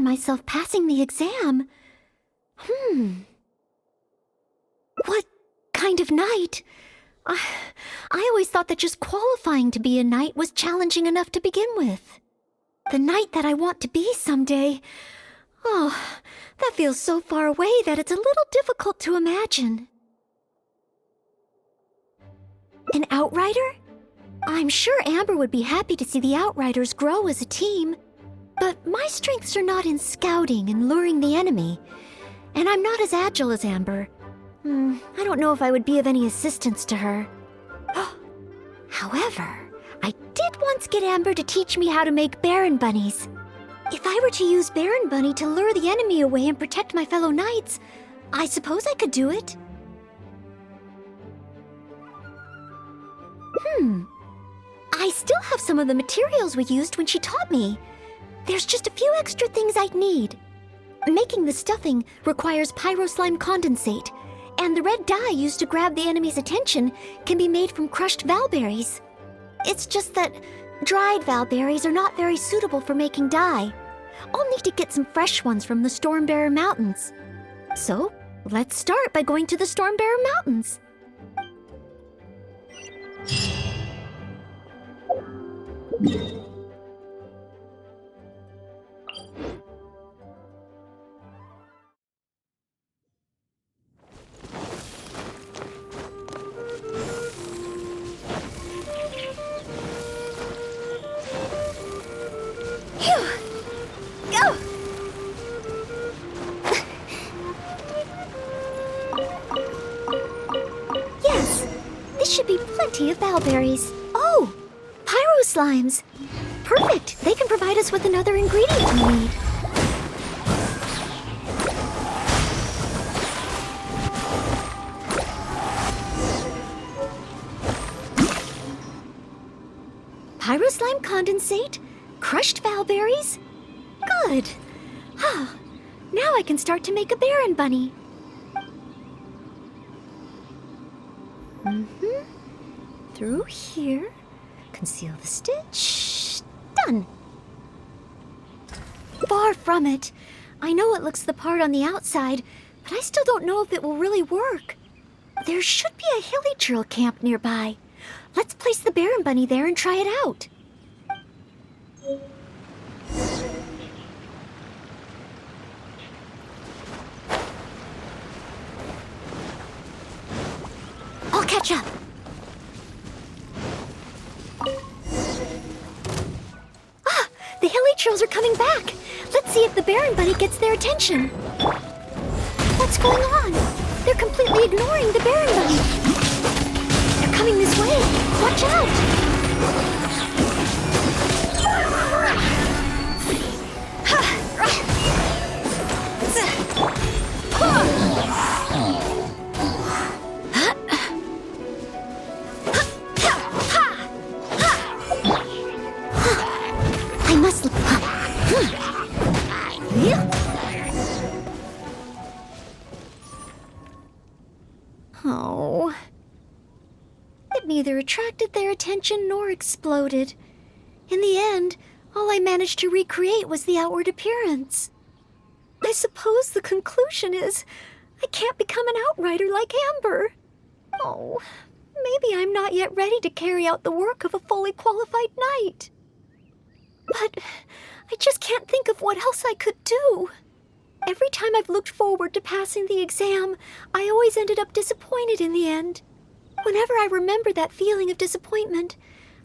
myself passing the exam. What kind of knight? I always thought that just qualifying to be a knight was challenging enough to begin with. The knight that I want to be someday. Oh, that feels so far away that it's a little difficult to imagine. An outrider? I'm sure Amber would be happy to see the outriders grow as a team. But my strengths are not in scouting and luring the enemy. And I'm not as agile as Amber. I don't know if I would be of any assistance to her. However, I did once get Amber to teach me how to make Baron Bunnies. If I were to use Baron Bunny to lure the enemy away and protect my fellow knights, I suppose I could do it. I still have some of the materials we used when she taught me. There's just a few extra things I'd need. Making the stuffing requires pyro slime condensate, and the red dye used to grab the enemy's attention can be made from crushed valberries. It's just that dried valberries are not very suitable for making dye. I'll need to get some fresh ones from the Stormbearer Mountains. So, let's start by going to the Stormbearer Mountains. Go! Yes, this should be plenty of valberries. Oh, pyro slimes. Perfect, they can provide us with another ingredient we need. Pyro slime condensate, crushed valberries. Good. Now I can start to make a Baron Bunny. Through here. Conceal the stitch. Done. Far from it. I know it looks the part on the outside, but I still don't know if it will really work. There should be a Hilly camp nearby. Let's place the Baron Bunny there and try it out. I'll catch up. The Hilly Trills are coming back. Let's see if the Baron Bunny gets their attention. What's going on? They're completely ignoring the Baron Bunny. They're coming this way. Watch out! I must look. Oh. It neither attracted their attention nor exploded. In the end, all I managed to recreate was the outward appearance. I suppose the conclusion is I can't become an outrider like Amber. Oh, maybe I'm not yet ready to carry out the work of a fully qualified knight. But I just can't think of what else I could do. Every time I've looked forward to passing the exam, I always ended up disappointed in the end. Whenever I remember that feeling of disappointment,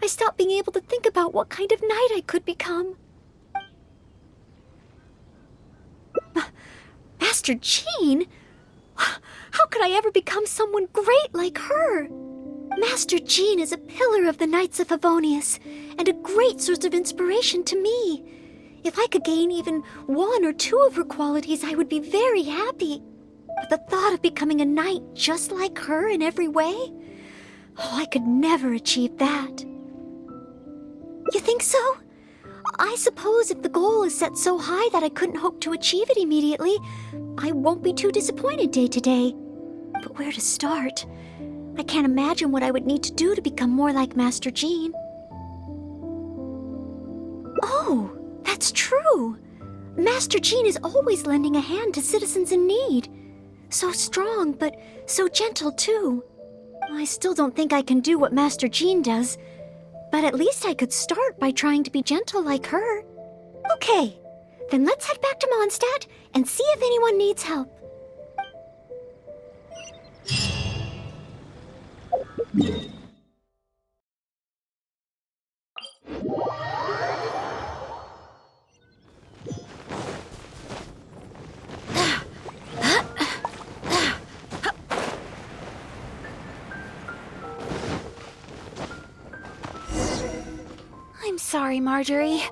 I stop being able to think about what kind of knight I could become. Master Jean? How could I ever become someone great like her? Master Jean is a pillar of the Knights of Favonius, and a great source of inspiration to me. If I could gain even one or two of her qualities, I would be very happy. But the thought of becoming a knight just like her in every way? Oh, I could never achieve that. You think so? I suppose if the goal is set so high that I couldn't hope to achieve it immediately, I won't be too disappointed day to day. But where to start? I can't imagine what I would need to do to become more like Master Jean. Oh, that's true. Master Jean is always lending a hand to citizens in need. So strong, but so gentle too. I still don't think I can do what Master Jean does, but at least I could start by trying to be gentle like her. Okay, then let's head back to Mondstadt and see if anyone needs help. I'm sorry, Marjorie.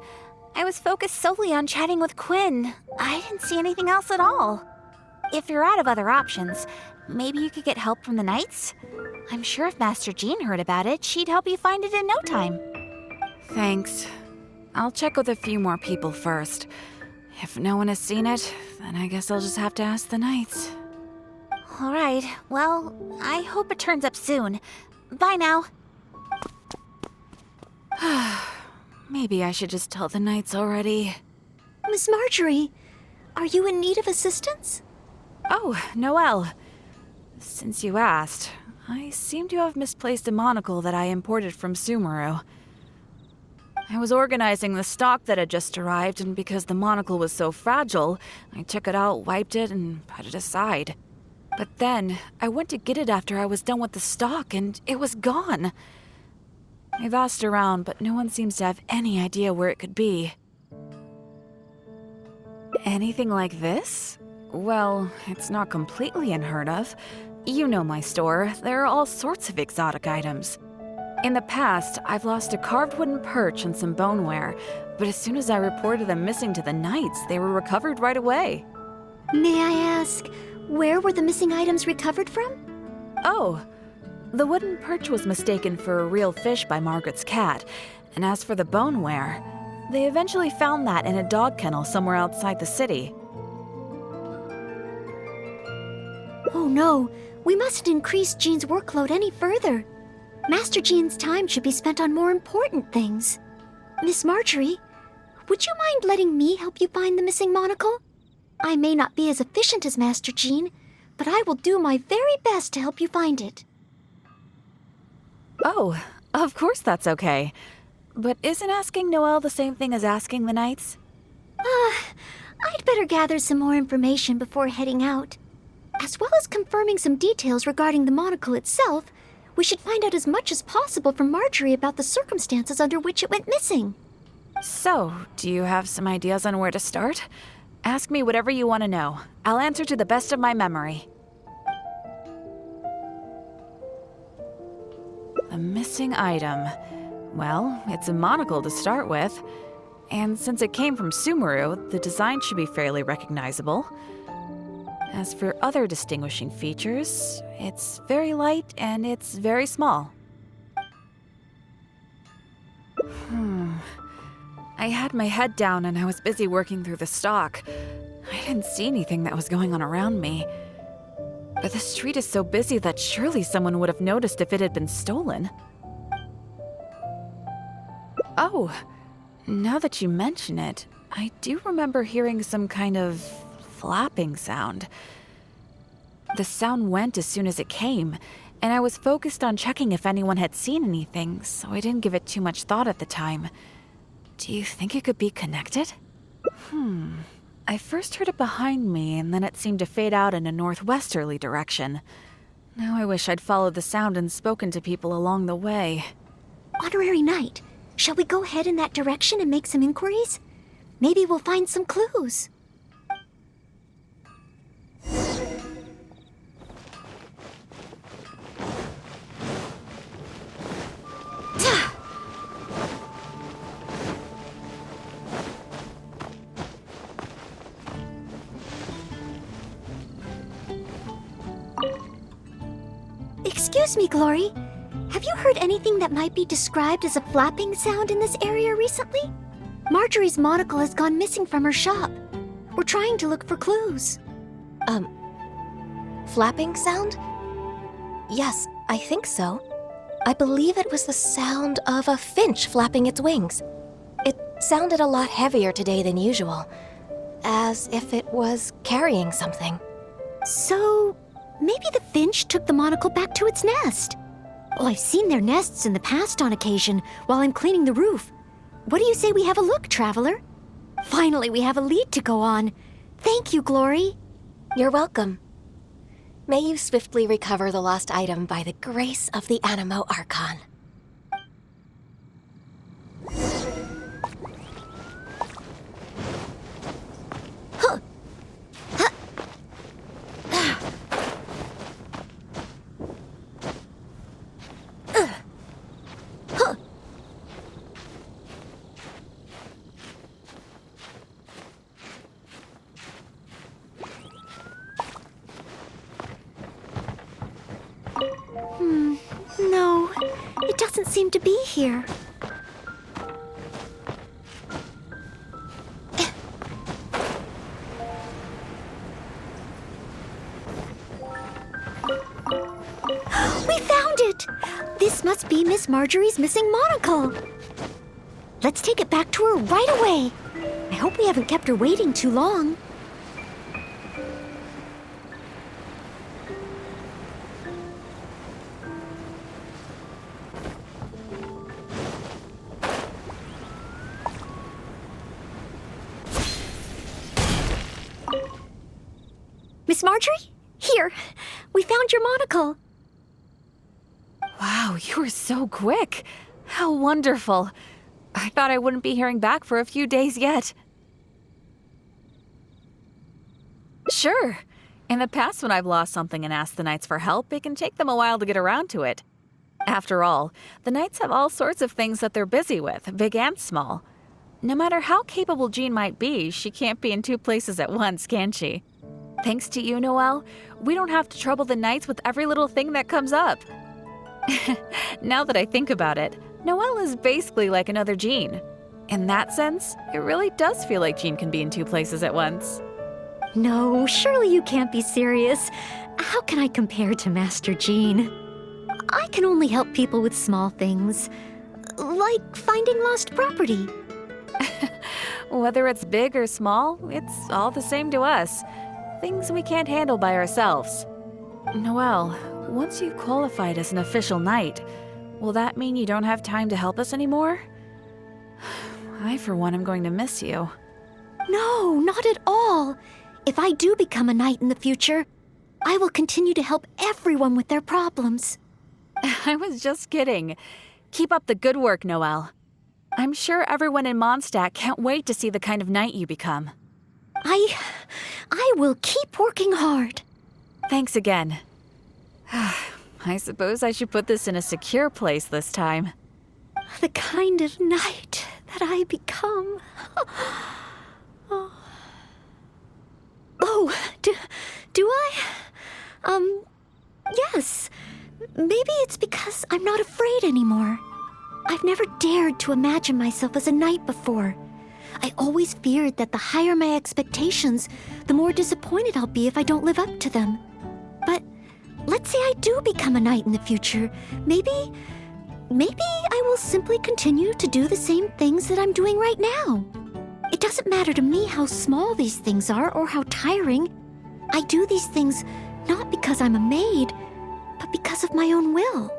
I was focused solely on chatting with Quinn. I didn't see anything else at all. If you're out of other options, maybe you could get help from the Knights? I'm sure if Master Jean heard about it, she'd help you find it in no time. Thanks. I'll check with a few more people first. If no one has seen it, then I guess I'll just have to ask the Knights. All right, well, I hope it turns up soon. Bye now. Maybe I should just tell the Knights already. Miss Marjorie, are you in need of assistance? Oh, Noelle. Since you asked, I seem to have misplaced a monocle that I imported from Sumeru. I was organizing the stock that had just arrived, and because the monocle was so fragile, I took it out, wiped it, and put it aside. But then, I went to get it after I was done with the stock, and it was gone. I've asked around, but no one seems to have any idea where it could be. Anything like this? Well, it's not completely unheard of. You know my store. There are all sorts of exotic items. In the past, I've lost a carved wooden perch and some boneware, but as soon as I reported them missing to the Knights, they were recovered right away. May I ask, where were the missing items recovered from? Oh, the wooden perch was mistaken for a real fish by Margaret's cat, and as for the boneware, they eventually found that in a dog kennel somewhere outside the city. Oh no, we mustn't increase Jean's workload any further. Master Jean's time should be spent on more important things. Miss Marjorie, would you mind letting me help you find the missing monocle? I may not be as efficient as Master Jean, but I will do my very best to help you find it. Oh, of course that's okay. But isn't asking Noelle the same thing as asking the Knights? I'd better gather some more information before heading out. As well as confirming some details regarding the monocle itself, we should find out as much as possible from Marjorie about the circumstances under which it went missing. So, do you have some ideas on where to start? Ask me whatever you want to know. I'll answer to the best of my memory. The missing item. Well, it's a monocle to start with. And since it came from Sumeru, the design should be fairly recognizable. As for other distinguishing features, it's very light and it's very small. I had my head down and I was busy working through the stock. I didn't see anything that was going on around me. But the street is so busy that surely someone would have noticed if it had been stolen. Oh, now that you mention it, I do remember hearing some kind of flapping sound. The sound went as soon as it came, and I was focused on checking if anyone had seen anything, so I didn't give it too much thought at the time. Do you think it could be connected? I first heard it behind me, and then it seemed to fade out in a northwesterly direction. Now I wish I'd followed the sound and spoken to people along the way. Honorary Knight, shall we go head in that direction and make some inquiries? Maybe we'll find some clues. Excuse me, Glory. Have you heard anything that might be described as a flapping sound in this area recently? Marjorie's monocle has gone missing from her shop. We're trying to look for clues. Flapping sound? Yes, I think so. I believe it was the sound of a finch flapping its wings. It sounded a lot heavier today than usual. as if it was carrying something. So, maybe the finch took the monocle back to its nest. Oh, I've seen their nests in the past on occasion while I'm cleaning the roof. What do you say we have a look, Traveler? Finally, we have a lead to go on. Thank you, Glory. You're welcome. May you swiftly recover the lost item by the grace of the Animo Archon. No, it doesn't seem to be here. We found it! This must be Miss Marjorie's missing monocle. Let's take it back to her right away. I hope we haven't kept her waiting too long. Miss Marjorie? Here, we found your monocle. Wow, you were so quick. How wonderful. I thought I wouldn't be hearing back for a few days yet. Sure. In the past, when I've lost something and asked the knights for help, it can take them a while to get around to it. After all, the knights have all sorts of things that they're busy with, big and small. No matter how capable Jean might be, she can't be in two places at once, can she? Thanks to you, Noelle, we don't have to trouble the knights with every little thing that comes up. Now that I think about it, Noelle is basically like another Jean. In that sense, it really does feel like Jean can be in two places at once. No, surely you can't be serious. How can I compare to Master Jean? I can only help people with small things, like finding lost property. Whether it's big or small, it's all the same to us. Things we can't handle by ourselves. Noelle, once you've qualified as an official knight, will that mean you don't have time to help us anymore? I, for one, am going to miss you. No, not at all. If I do become a knight in the future, I will continue to help everyone with their problems. I was just kidding. Keep up the good work, Noelle. I'm sure everyone in Mondstadt can't wait to see the kind of knight you become. I will keep working hard. Thanks again. I suppose I should put this in a secure place this time. The kind of knight that I become. Oh, do I? Yes. Maybe it's because I'm not afraid anymore. I've never dared to imagine myself as a knight before. I always feared that the higher my expectations, the more disappointed I'll be if I don't live up to them. But let's say I do become a knight in the future. Maybe I will simply continue to do the same things that I'm doing right now. It doesn't matter to me how small these things are or how tiring. I do these things not because I'm a maid, but because of my own will.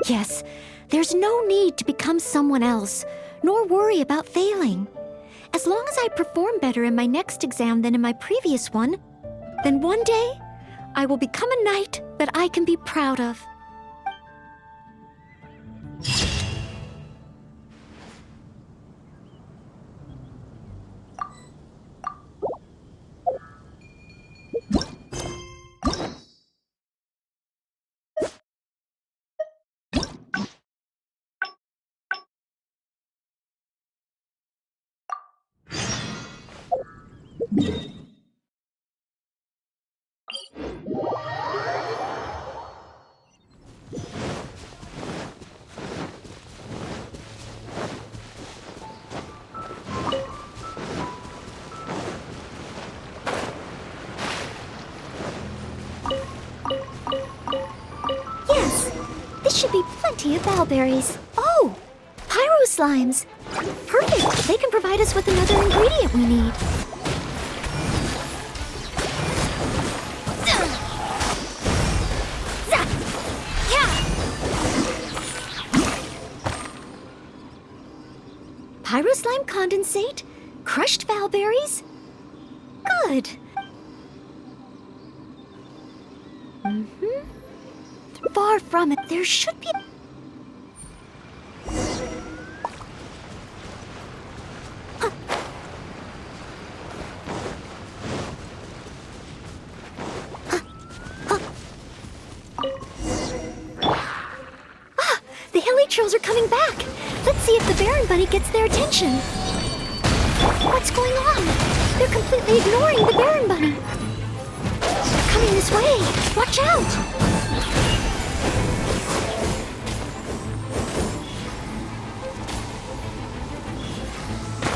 Yes, there's no need to become someone else, nor worry about failing. As long as I perform better in my next exam than in my previous one, then one day I will become a knight that I can be proud of. Yes, this should be plenty of bowberries. Oh, pyro slimes. Perfect They can provide us with another ingredient we need. Pyroslime condensate? Crushed valberries? Good. Far from it, there should be... The hilly trolls are coming back. Let's see if the Baron Bunny gets their attention. What's going on? They're completely ignoring the Baron Bunny. They're coming this way. Watch out!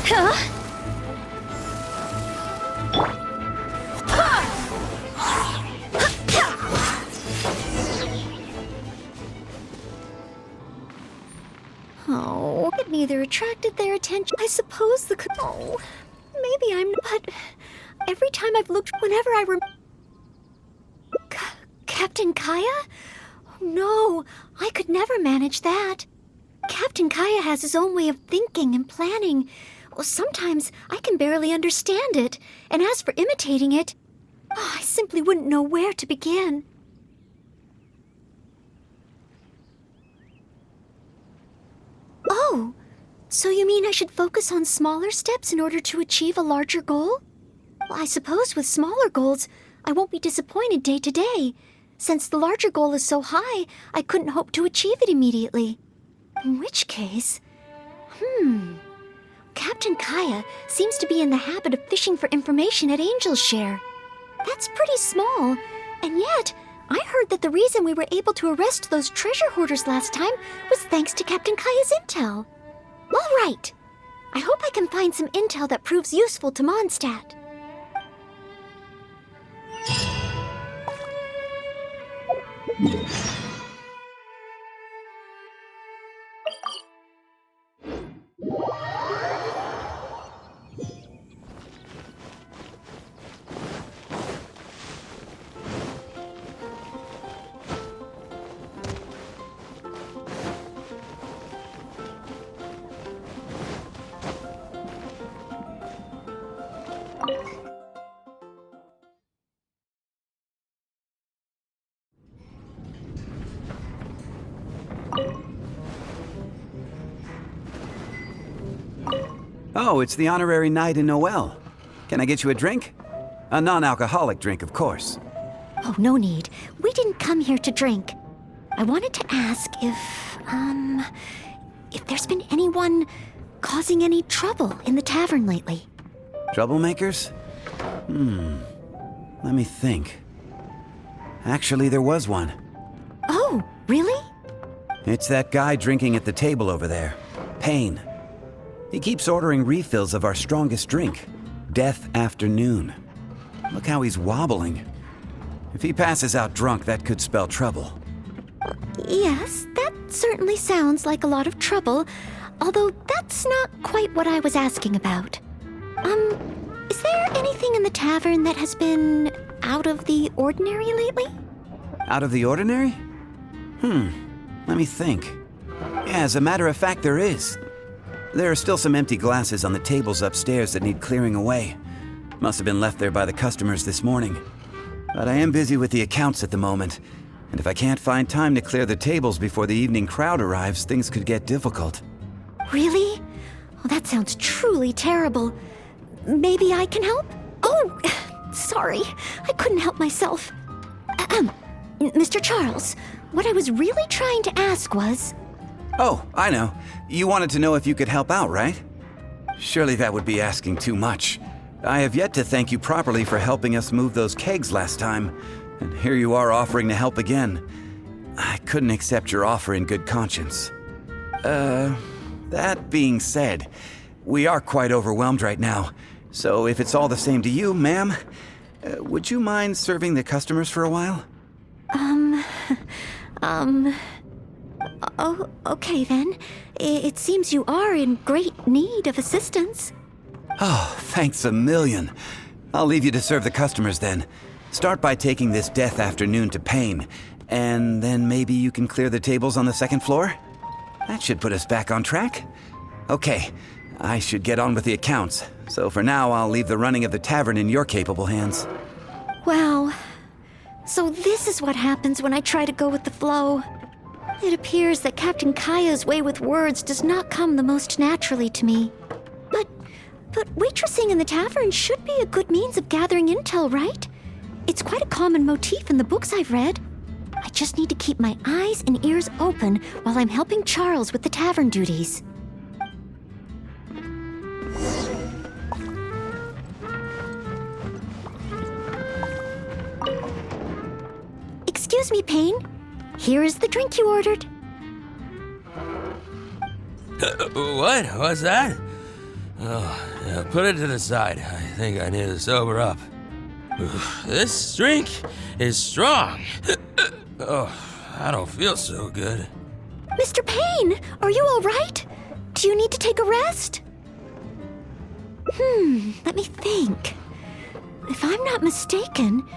Huh? Oh, it neither attracted their attention. I suppose the... Oh, maybe I'm... But every time I've looked, whenever I Captain Kaya? Oh, no, I could never manage that. Captain Kaya has his own way of thinking and planning. Well, sometimes I can barely understand it. And as for imitating it, I simply wouldn't know where to begin. Oh, so you mean I should focus on smaller steps in order to achieve a larger goal? Well, I suppose with smaller goals, I won't be disappointed day to day. Since the larger goal is so high, I couldn't hope to achieve it immediately. In which case... Captain Kaya seems to be in the habit of fishing for information at Angel's Share. That's pretty small, and yet... I heard that the reason we were able to arrest those treasure hoarders last time was thanks to Captain Kaya's intel. All right. I hope I can find some intel that proves useful to Mondstadt. Oh, it's the honorary knight in Noelle. Can I get you a drink? A non-alcoholic drink, of course. Oh, no need. We didn't come here to drink. I wanted to ask if there's been anyone causing any trouble in the tavern lately. Troublemakers? Let me think. Actually, there was one. Oh, really? It's that guy drinking at the table over there. Payne. He keeps ordering refills of our strongest drink, Death Afternoon. Look how he's wobbling. If he passes out drunk, that could spell trouble. Yes, that certainly sounds like a lot of trouble, although that's not quite what I was asking about. Is there anything in the tavern that has been out of the ordinary lately? Out of the ordinary? Let me think. Yeah, as a matter of fact, there is. There are still some empty glasses on the tables upstairs that need clearing away. Must have been left there by the customers this morning. But I am busy with the accounts at the moment, and if I can't find time to clear the tables before the evening crowd arrives, things could get difficult. Really? Oh, that sounds truly terrible. Maybe I can help? Oh, sorry. I couldn't help myself. Mr. Charles, what I was really trying to ask was... Oh, I know. You wanted to know if you could help out, right? Surely that would be asking too much. I have yet to thank you properly for helping us move those kegs last time, and here you are offering to help again. I couldn't accept your offer in good conscience. That being said, we are quite overwhelmed right now, so if it's all the same to you, ma'am, would you mind serving the customers for a while? Oh, okay then. It seems you are in great need of assistance. Oh, thanks a million. I'll leave you to serve the customers then. Start by taking this death afternoon to Payne, and then maybe you can clear the tables on the second floor? That should put us back on track. Okay, I should get on with the accounts, so for now I'll leave the running of the tavern in your capable hands. Wow. So this is what happens when I try to go with the flow. It appears that Captain Kaya's way with words does not come the most naturally to me. But waitressing in the tavern should be a good means of gathering intel, right? It's quite a common motif in the books I've read. I just need to keep my eyes and ears open while I'm helping Charles with the tavern duties. Excuse me, Payne. Here is the drink you ordered. What? What's that? Oh, yeah, put it to the side. I think I need to sober up. This drink is strong. Oh, I don't feel so good. Mr. Payne, are you all right? Do you need to take a rest? Let me think. If I'm not mistaken,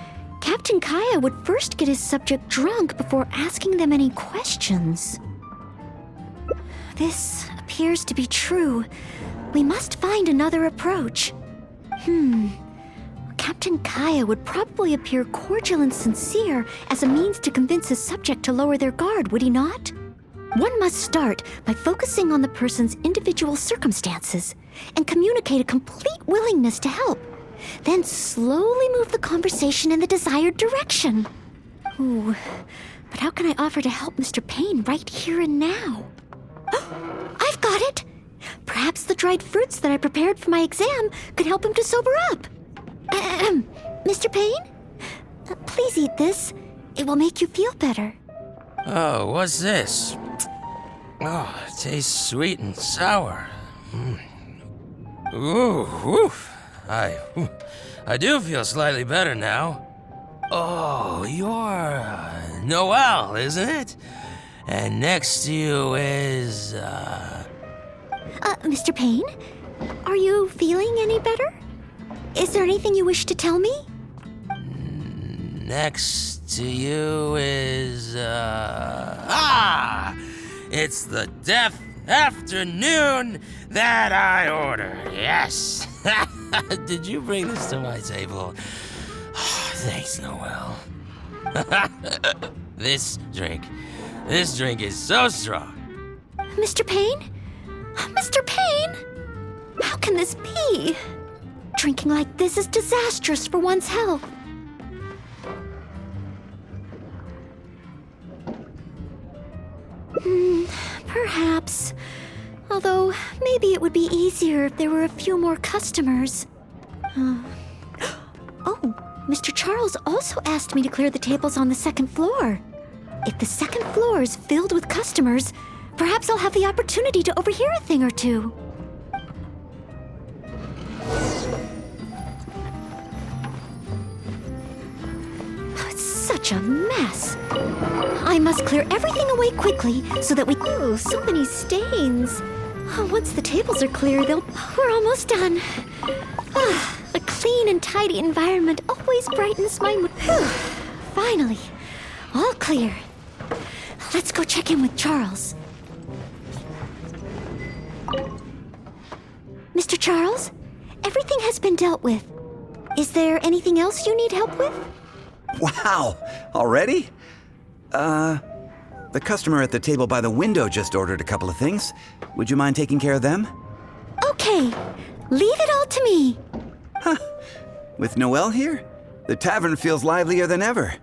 Captain Kaya would first get his subject drunk before asking them any questions. This appears to be true. We must find another approach. Captain Kaya would probably appear cordial and sincere as a means to convince his subject to lower their guard, would he not? One must start by focusing on the person's individual circumstances and communicate a complete willingness to help. Then slowly move the conversation in the desired direction. Ooh, but how can I offer to help Mr. Payne right here and now? I've got it! Perhaps the dried fruits that I prepared for my exam could help him to sober up. Mr. Payne? Please eat this. It will make you feel better. Oh, what's this? Oh, it tastes sweet and sour. Ooh, woof. I do feel slightly better now. Oh, you're Noelle, isn't it? And next to you is, Mr. Payne? Are you feeling any better? Is there anything you wish to tell me? Next to you is, it's the death afternoon that I ordered, yes. Did you bring this to my table? Oh, thanks, Noelle. This drink is so strong. Mr. Payne? Mr. Payne? How can this be? Drinking like this is disastrous for one's health. Perhaps. Although, maybe it would be easier if there were a few more customers. Oh, Mr. Charles also asked me to clear the tables on the second floor. If the second floor is filled with customers, perhaps I'll have the opportunity to overhear a thing or two. It's such a mess. I must clear everything away quickly so that we... Oh, so many stains. Once the tables are clear, we're almost done. A clean and tidy environment always brightens my mood. Finally, all clear. Let's go check in with Charles. Mr. Charles, everything has been dealt with. Is there anything else you need help with? Wow, already? The customer at the table by the window just ordered a couple of things. Would you mind taking care of them? Okay, leave it all to me. With Noelle here, the tavern feels livelier than ever.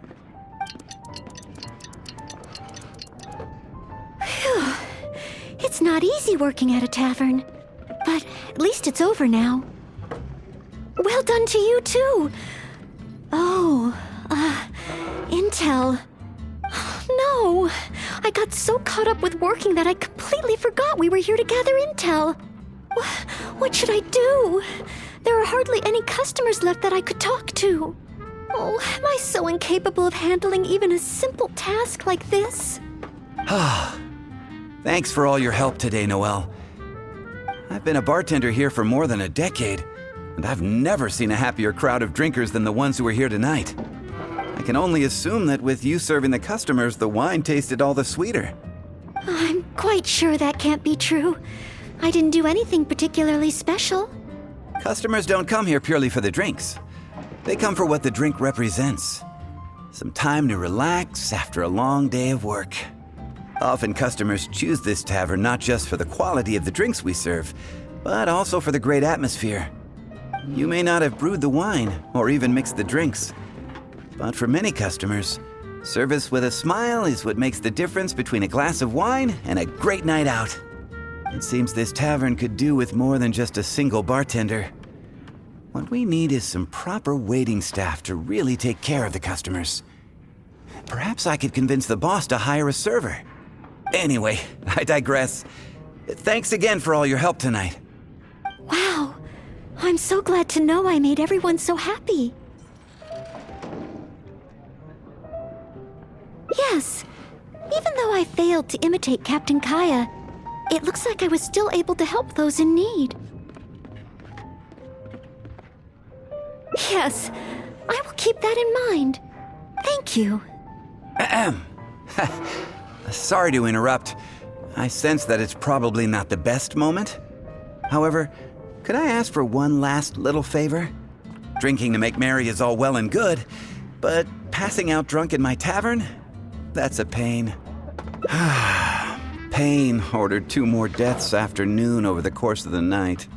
Phew. It's not easy working at a tavern, but at least it's over now. Well done to you, too. Oh, intel. No, I got so caught up with working that I completely forgot we were here to gather intel. What should I do? There are hardly any customers left that I could talk to. Oh, am I so incapable of handling even a simple task like this? Thanks for all your help today, Noelle. I've been a bartender here for more than a decade, and I've never seen a happier crowd of drinkers than the ones who are here tonight. I can only assume that with you serving the customers, the wine tasted all the sweeter. I'm quite sure that can't be true. I didn't do anything particularly special. Customers don't come here purely for the drinks. They come for what the drink represents. Some time to relax after a long day of work. Often customers choose this tavern not just for the quality of the drinks we serve, but also for the great atmosphere. You may not have brewed the wine or even mixed the drinks, but for many customers, service with a smile is what makes the difference between a glass of wine and a great night out. It seems this tavern could do with more than just a single bartender. What we need is some proper waiting staff to really take care of the customers. Perhaps I could convince the boss to hire a server. Anyway, I digress. Thanks again for all your help tonight. Wow, I'm so glad to know I made everyone so happy. Yes, even though I failed to imitate Captain Kaya, it looks like I was still able to help those in need. Yes, I will keep that in mind. Thank you. Ahem. Sorry to interrupt. I sense that it's probably not the best moment. However, could I ask for one last little favor? Drinking to make merry is all well and good, but passing out drunk in my tavern? That's a pain. Pain ordered 2 more deaths after noon over the course of the night.